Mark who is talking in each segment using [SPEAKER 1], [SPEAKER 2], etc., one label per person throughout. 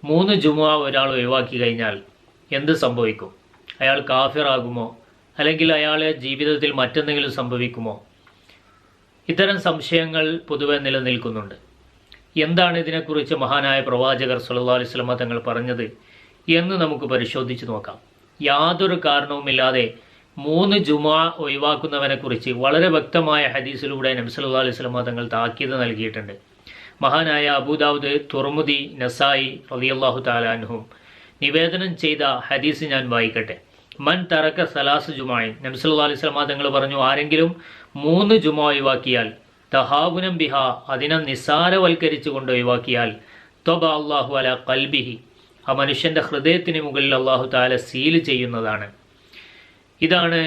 [SPEAKER 1] 3 ജുമുഅ ഒരാൾ ഒഴിവാക്കി കഴിഞ്ഞാൽ എന്ത് സംഭവിക്കും? അയാൾ കാഫിറാകുമോ? അല്ലെങ്കിൽ അയാളെ ജീവിതത്തിൽ മറ്റെന്തെങ്കിലും സംഭവിക്കുമോ? ഇത്തരം സംശയങ്ങൾ പൊതുവെ നിലനിൽക്കുന്നുണ്ട്. എന്താണ് ഇതിനെക്കുറിച്ച് മഹാനായ പ്രവാചകർ സല്ലല്ലാഹു അലൈഹി വസല്ലം തങ്ങൾ പറഞ്ഞത് എന്ന് നമുക്ക് പരിശോധിച്ച് നോക്കാം. യാതൊരു കാരണവുമില്ലാതെ 3 ജുമുഅ ഒഴിവാക്കുന്നവനെ കുറിച്ച് വളരെ വ്യക്തമായ ഹദീസിലൂടെ നബി സല്ലല്ലാഹു അലൈഹി വസല്ലം തങ്ങൾ താക്കീത് നൽകിയിട്ടുണ്ട്. മഹാനായ അബൂദാവൂദ്, തുർമുദി, നസായി റളിയല്ലാഹു തആല അൻഹും നിവേദനം ചെയ്ത ഹദീസ് ഞാൻ വായിക്കട്ടെ. മൻ തറക സലാസ് ജുമുഅൻ, നബി സല്ലല്ലാഹു അലൈഹി വസല്ലം തങ്ങൾ പറഞ്ഞു, ആരെങ്കിലും 3 ജുമുഅ ഒഴിവാക്കിയാൽ, തഹാവുനം ബിഹ, അതിനെ നിസ്സാരവൽക്കരിച്ചു കൊണ്ട് ഒഴിവാക്കിയാൽ, ത്വബ അല്ലാഹു അലാ ഖൽബിഹി, ആ മനുഷ്യന്റെ ഹൃദയത്തിന് മുകളിൽ അല്ലാഹു തആല സീൽ ചെയ്യുന്നതാണ്. ഇതാണ്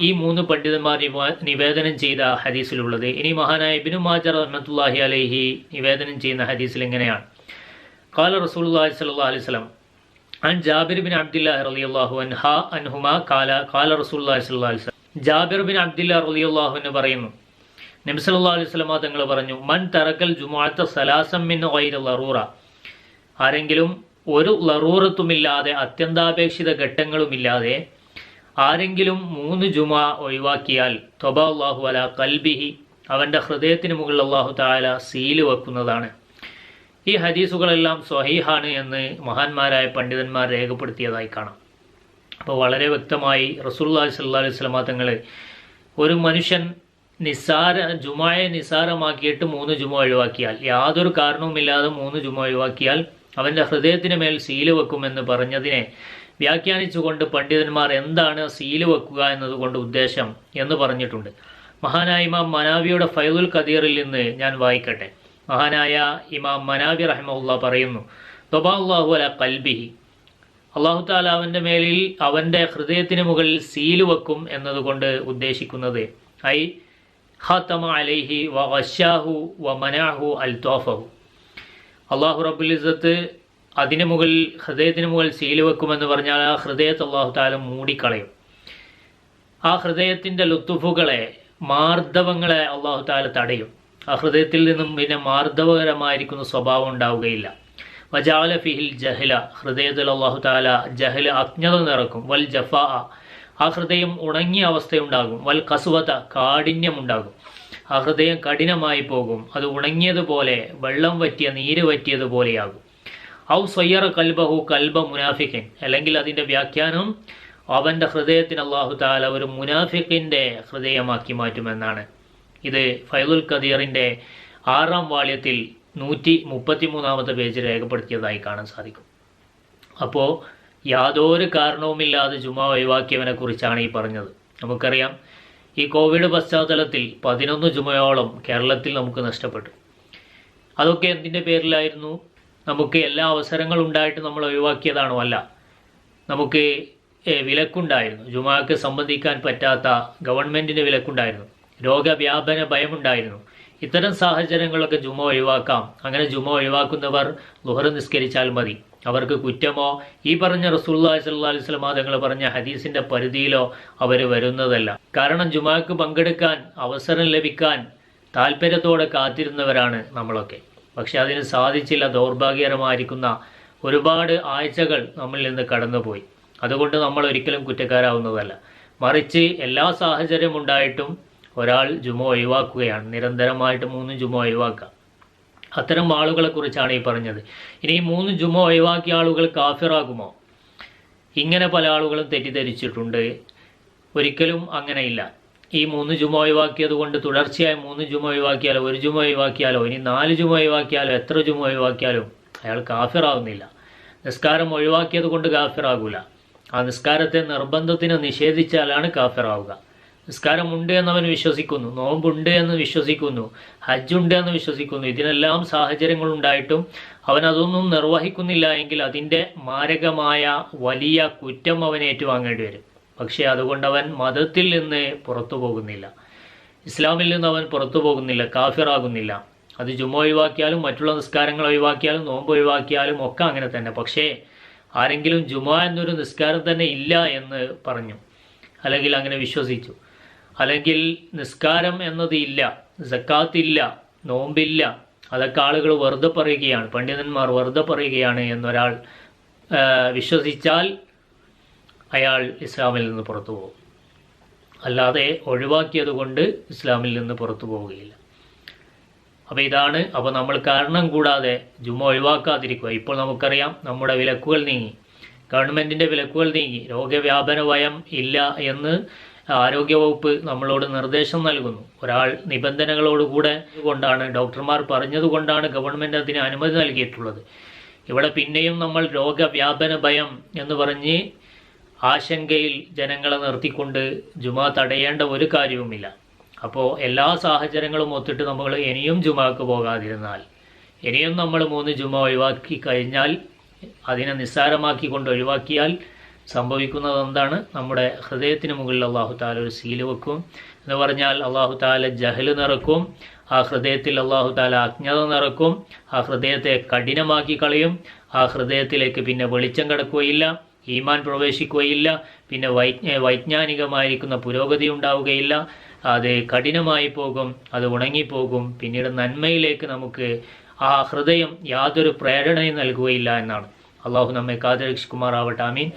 [SPEAKER 1] ഈ 3 പണ്ഡിതന്മാർ നിവേദനം ചെയ്ത ഹദീസിലുള്ളത്. ഇനി മഹാനായ ഇബ്നു മാജ റഹ്മത്തുള്ളാഹി അലൈഹി നിവേദനം ചെയ്യുന്ന ഹദീസിൽ എങ്ങനെയാണ്? ഖാല റസൂലുള്ളാഹി സ്വല്ലല്ലാഹു അലൈഹി വസല്ലം അൻ ജാബിർ ബിൻ അബ്ദുല്ലാഹ് റളിയല്ലാഹു അൻഹുമാ ഖാല റസൂലുള്ളാഹി സ്വല്ലല്ലാഹു അലൈഹി വസല്ലം, ജാബിർ ബിൻ അബ്ദുല്ലാഹ് റളിയല്ലാഹു അൻഹു പറയുന്നു, നബി സല്ലല്ലാഹു അലൈഹി വസല്ലം തങ്ങൾ പറഞ്ഞു, മൻ തറക്കൽ ജുമുഅത്ത സലാസം മിൻ ഗൈരി ലറൂറ, ആരെങ്കിലും ഒരു ലറൂറത്തുമില്ലാതെ, അത്യന്താപേക്ഷിത ഘട്ടങ്ങളുമില്ലാതെ ആരെങ്കിലും 3 ജുമുഅ ഒഴിവാക്കിയാൽ, ത്വബ അല്ലാഹു അലാ ഖൽബിഹി, അവന്റെ ഹൃദയത്തിന് മുകളിൽ അല്ലാഹു തആല സീല് വെക്കുന്നതാണ്. ഈ ഹദീസുകളെല്ലാം സ്വഹീഹാണ് എന്ന് മഹാന്മാരായ പണ്ഡിതന്മാർ രേഖപ്പെടുത്തിയതായി കാണാം. അപ്പോൾ വളരെ വ്യക്തമായി റസൂലുള്ളാഹി സ്വല്ലല്ലാഹു അലൈഹി വസല്ലം തങ്ങൾ, ഒരു മനുഷ്യൻ ജുമുഅയെ നിസ്സാരമാക്കിയിട്ട് 3 ജുമുഅ ഒഴിവാക്കിയാൽ, യാതൊരു കാരണവുമില്ലാതെ 3 ജുമുഅ ഒഴിവാക്കിയാൽ അവന്റെ ഹൃദയത്തിന് മേൽ സീല് വെക്കുമെന്ന് പറഞ്ഞതിനെ വ്യാഖ്യാനിച്ചുകൊണ്ട് പണ്ഡിതന്മാർ എന്താണ് സീല് വെക്കുക എന്നതുകൊണ്ട് ഉദ്ദേശം എന്ന് പറഞ്ഞിട്ടുണ്ട്. മഹാനായ ഇമാം മനാവിയുടെ ഫൈദുൽ ഖദീറിൽ നിന്ന് ഞാൻ വായിക്കട്ടെ. മഹാനായ ഇമാം മനാവി റഹിമഹുല്ലാ പറയുന്നു, ത്വബ അല്ലാഹു അലാ ഖൽബിഹി, അല്ലാഹു തആല അവന്റെ മേലിൽ, അവന്റെ ഹൃദയത്തിന് മുകളിൽ സീല് വെക്കും എന്നതുകൊണ്ട് ഉദ്ദേശിക്കുന്നത് ഐ ഖതമ അലൈഹി വഗശാഹു വമനഅഹു അൽത്വാഫഹു, അല്ലാഹു റബ്ബുൽ ഇസ്സത്ത് അതിന് മുകളിൽ, ഹൃദയത്തിന് മുകളിൽ സീല് വെക്കുമെന്ന് പറഞ്ഞാൽ ആ ഹൃദയത്തെ അല്ലാഹു തആല മൂടിക്കളയും. ആ ഹൃദയത്തിന്റെ ലുത്തുഫുകളെ, മാർദ്ദവങ്ങളെ അല്ലാഹു തആല തടയും. ആ ഹൃദയത്തിൽ നിന്നും പിന്നെ മാർദ്ദവകരമായിരിക്കുന്ന സ്വഭാവം ഉണ്ടാവുകയില്ല. വജഅല ഫിഹിൽ ജഹല, ഹൃദയത്തിൽ അല്ലാഹു തആല ജഹൽ, അജ്ഞത നിറക്കും. വൽ ജഫാ, ആ ഹൃദയം ഉണങ്ങിയ അവസ്ഥയുണ്ടാകും. വൽ ഖസ്വത, കാഠിന്യമുണ്ടാകും. ആ ഹൃദയം കഠിനമായി പോകും. അത് ഉണങ്ങിയതുപോലെ, വെള്ളം വറ്റിയ, നീര് വറ്റിയതുപോലെയാകും. ഔ സയ്യറ കൽബഹു കൽബ മുനാഫിഖിൻ, അല്ലെങ്കിൽ അതിന്റെ വ്യാഖ്യാനം അവന്റെ ഹൃദയത്തിന് അല്ലാഹു തആല ഒരു മുനാഫിഖിന്റെ ഹൃദയമാക്കി മാറ്റുമെന്നാണ്. ഇത് ഫൈദുൽ ഖദീറിന്റെ 6ാം വാള്യത്തിൽ 133-ാമത്തെ പേജ് രേഖപ്പെടുത്തിയതായി കാണാൻ സാധിക്കും. അപ്പോൾ യാതൊരു കാരണവുമില്ലാതെ ജുമുഅ ഒഴിവാക്കിയവനെ കുറിച്ചാണ് ഈ പറഞ്ഞത്. നമുക്കറിയാം, ഈ കോവിഡ് പശ്ചാത്തലത്തിൽ 11 ജുമുഅയോളം കേരളത്തിൽ നമുക്ക് നഷ്ടപ്പെട്ടു. അതൊക്കെ എന്തിൻ്റെ പേരിലായിരുന്നു? നമുക്ക് എല്ലാ അവസരങ്ങളും ഉണ്ടായിട്ട് നമ്മൾ ഒഴിവാക്കിയതാണോ? അല്ല, നമുക്ക് വിലക്കുണ്ടായിരുന്നു. ജുമുഅക്ക് സംബന്ധിക്കാൻ പറ്റാത്ത ഗവൺമെന്റിന്റെ വിലക്കുണ്ടായിരുന്നു. രോഗവ്യാപന ഭയമുണ്ടായിരുന്നു. ഇത്തരം സാഹചര്യങ്ങളൊക്കെ ജുമുഅ ഒഴിവാക്കാം. അങ്ങനെ ജുമുഅ ഒഴിവാക്കുന്നവർ ളുഹർ നിസ്കരിച്ചാൽ മതി. അവർക്ക് കുറ്റമോ ഈ പറഞ്ഞ റസൂലുള്ളാഹി സ്വല്ലല്ലാഹു അലൈഹി വസല്ലം തങ്ങൾ പറഞ്ഞ ഹദീസിന്റെ പരിധിയിലോ അവർ വരുന്നതല്ല. കാരണം ജുമുഅക്ക് പങ്കെടുക്കാൻ അവസരം ലഭിക്കാൻ താല്പര്യത്തോടെ കാത്തിരുന്നവരാണ് നമ്മളൊക്കെ. പക്ഷെ അതിന് സാധിച്ചില്ല. ദൗർഭാഗ്യകരമായിരിക്കുന്ന ഒരുപാട് ആഴ്ചകൾ നമ്മളിൽ നിന്ന് കടന്നുപോയി. അതുകൊണ്ട് നമ്മൾ ഒരിക്കലും കുറ്റക്കാരാവുന്നതല്ല. മറിച്ച് എല്ലാ സാഹചര്യം ഉണ്ടായിട്ടും ഒരാൾ ജുമുഅ ഒഴിവാക്കുകയാണ്. നിരന്തരമായിട്ട് 3 ജുമുഅ ഒഴിവാക്കുക. അത്തരം ആളുകളെ കുറിച്ചാണ് ഈ പറഞ്ഞത്. ഇനി 3 ജുമുഅ ഒഴിവാക്കിയ ആളുകൾ കാഫിറാകുമോ? ഇങ്ങനെ പല ആളുകളും തെറ്റിദ്ധരിച്ചിട്ടുണ്ട്. ഒരിക്കലും അങ്ങനെയില്ല. ഈ 3 ജുമുഅ ഒഴിവാക്കിയത് കൊണ്ട് തുടർച്ചയായി 3 ജുമുഅ ഒഴിവാക്കിയാലോ, 1 ജുമുഅ ഒഴിവാക്കിയാലോ, ഇനി 4 ജുമുഅ ഒഴിവാക്കിയാലോ, എത്ര ജുമുഅ ഒഴിവാക്കിയാലും അയാൾ കാഫിറാവുന്നില്ല. നിസ്കാരം ഒഴിവാക്കിയത് കൊണ്ട് കാഫിറാകൂല. ആ നിസ്കാരത്തെ നിർബന്ധത്തിന് നിഷേധിച്ചാലാണ് കാഫിറാവുക. നിസ്കാരം ഉണ്ട് എന്നവൻ വിശ്വസിക്കുന്നു, നോമ്പുണ്ട് എന്ന് വിശ്വസിക്കുന്നു, ഹജ്ജുണ്ട് എന്ന് വിശ്വസിക്കുന്നു. ഇതിനെല്ലാം സാഹചര്യങ്ങളുണ്ടായിട്ടും അവൻ അതൊന്നും നിർവഹിക്കുന്നില്ല എങ്കിൽ അതിൻ്റെ മാരകമായ വലിയ കുറ്റം അവൻ ഏറ്റുവാങ്ങേണ്ടി വരും. പക്ഷേ അതുകൊണ്ട് അവൻ മതത്തിൽ നിന്ന് പുറത്തു പോകുന്നില്ല, ഇസ്ലാമിൽ നിന്ന് അവൻ പുറത്തു പോകുന്നില്ല, കാഫിറാകുന്നില്ല. അത് ജുമുഅ ഒഴിവാക്കിയാലും മറ്റുള്ള നിസ്കാരങ്ങൾ ഒഴിവാക്കിയാലും നോമ്പ് ഒഴിവാക്കിയാലും ഒക്കെ അങ്ങനെ തന്നെ. പക്ഷേ ആരെങ്കിലും ജുമുഅ എന്നൊരു നിസ്കാരം തന്നെ ഇല്ല എന്ന് പറഞ്ഞു, അല്ലെങ്കിൽ അങ്ങനെ വിശ്വസിച്ചു, അല്ലെങ്കിൽ നിസ്കാരം എന്നത് ഇല്ല, സക്കാത്ത് ഇല്ല, നോമ്പില്ല, അതൊക്കെ ആളുകൾ വെറുതെ പറയുകയാണ്, പണ്ഡിതന്മാർ വെറുതെ പറയുകയാണ് എന്നൊരാൾ വിശ്വസിച്ചാൽ അയാൾ ഇസ്ലാമിൽ നിന്ന് പുറത്തു പോകും. അല്ലാതെ ഒഴിവാക്കിയത് കൊണ്ട് ഇസ്ലാമിൽ നിന്ന് പുറത്തു പോവുകയില്ല. അപ്പോൾ ഇതാണ്. അപ്പോൾ നമ്മൾ കാരണം കൂടാതെ ജുമ ഒഴിവാക്കാതിരിക്കുക. ഇപ്പോൾ നമുക്കറിയാം നമ്മുടെ വിലക്കുകൾ നീങ്ങി, ഗവൺമെൻറ്റിൻ്റെ വിലക്കുകൾ നീങ്ങി, രോഗവ്യാപന ഭയം ഇല്ല എന്ന് ആരോഗ്യവകുപ്പ് നമ്മളോട് നിർദ്ദേശം നൽകുന്നു. ഒരാൾ നിബന്ധനകളോടുകൂടെ കൊണ്ടാണ്, ഡോക്ടർമാർ പറഞ്ഞതുകൊണ്ടാണ് ഗവൺമെൻറ് അതിന് അനുമതി നൽകിയിട്ടുള്ളത്. ഇവിടെ പിന്നെയും നമ്മൾ രോഗവ്യാപന ഭയം എന്ന് പറഞ്ഞ് ആശങ്കയിൽ ജനങ്ങളെ നിർത്തിക്കൊണ്ട് ജുമാ തടയേണ്ട ഒരു കാര്യവുമില്ല. അപ്പോൾ എല്ലാ സാഹചര്യങ്ങളും ഒത്തിട്ട് നമ്മൾ ഇനിയും ജുമാക്ക് പോകാതിരുന്നാൽ, ഇനിയും നമ്മൾ 3 ജുമ ഒഴിവാക്കി കഴിഞ്ഞാൽ, അതിനെ നിസ്സാരമാക്കിക്കൊണ്ട് ഒഴിവാക്കിയാൽ സംഭവിക്കുന്നത് എന്താണ്? നമ്മുടെ ഹൃദയത്തിന് മുകളിൽ അള്ളാഹു താല ഒരു സീല് വെക്കും. എന്ന് പറഞ്ഞാൽ അള്ളാഹു താല ജഹല് നിറക്കും, ആ ഹൃദയത്തിൽ അള്ളാഹു താല അജ്ഞത നിറക്കും, ആ ഹൃദയത്തെ കഠിനമാക്കി കളയും. ആ ഹൃദയത്തിലേക്ക് പിന്നെ വെളിച്ചം കടക്കുകയില്ല, ഈമാൻ പ്രവേശിക്കുകയില്ല, പിന്നെ വൈജ്ഞാനികമായിരിക്കുന്ന പുരോഗതി ഉണ്ടാവുകയില്ല. അത് കഠിനമായി പോകും, അത് ഉണങ്ങിപ്പോകും. പിന്നീട് നന്മയിലേക്ക് നമുക്ക് ആ ഹൃദയം യാതൊരു പ്രേരണയും നൽകുകയില്ല എന്നാണ്. അള്ളാഹു നമ്മെ കാത്തുരക്ഷിക്കുമാറാവട്ടെ. ആമീൻ.